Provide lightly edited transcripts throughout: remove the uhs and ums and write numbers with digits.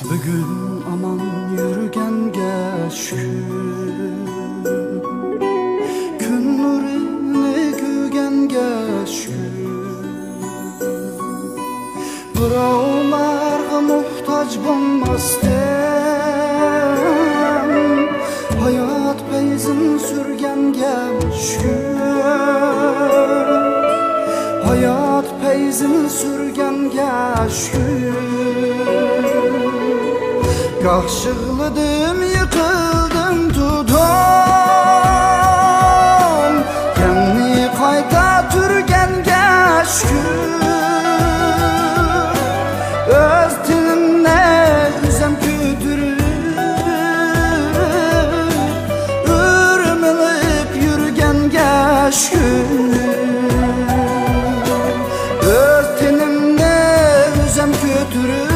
Bugün aman yürgenge şükür, gün nurini gügenge şükür. Birovlarga muhtaç bolmasdan hayat peyzin sürgenge şükür, hayat peyzin sürgenge şükür. Kahşıkladım, yıkıldım, tudum, kendini kayta türgenge şükür. Öz tinimle üzem küdürüp, ürmülüp yürgenge şükür. Öz tinimle üzem küdürüp,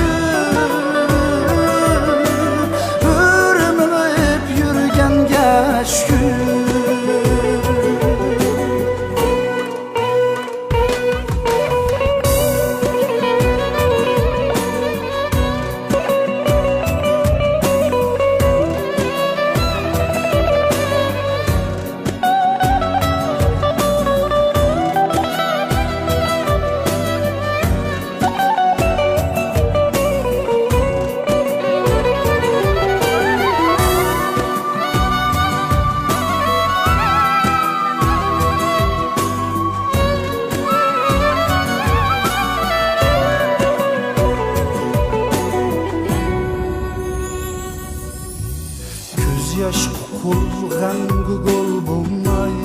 yaş kokulgan gugol bulmay,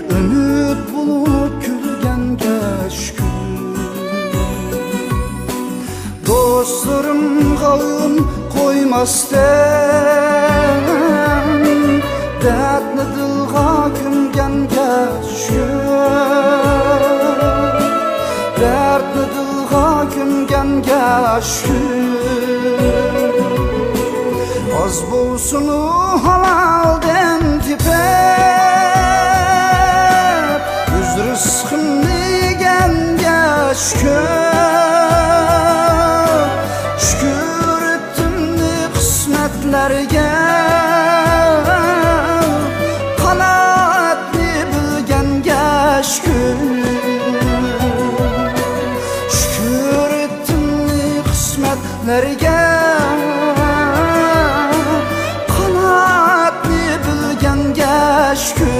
ümit bulup külgenge şükür. Dostlarım kavun koymasdan, dertli dilga küngenge şükür, dertli dilga küngenge şükür. Az bulsun halalden tipep, yüz rızkımni genge şükür. Şükür ettim ne kısmetlerge, kanaatli bilgenge şükür. Şükür ettim ne kısmetlerge, şükür.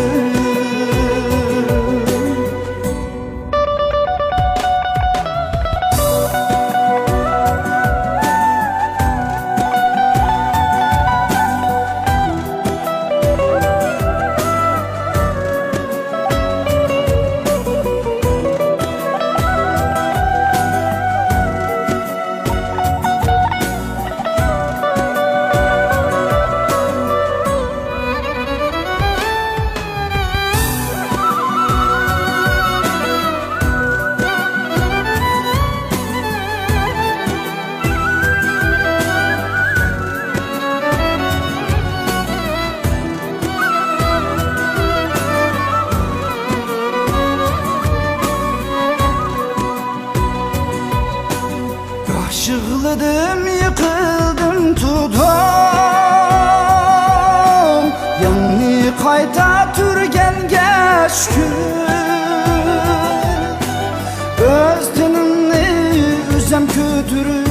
Yığladım, yıkıldım, tudum, yanni kayta türgenge şükür. Öz tinimni üzem küdürüp,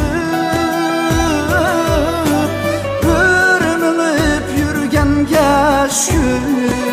ürmülüp yürgenge şükür.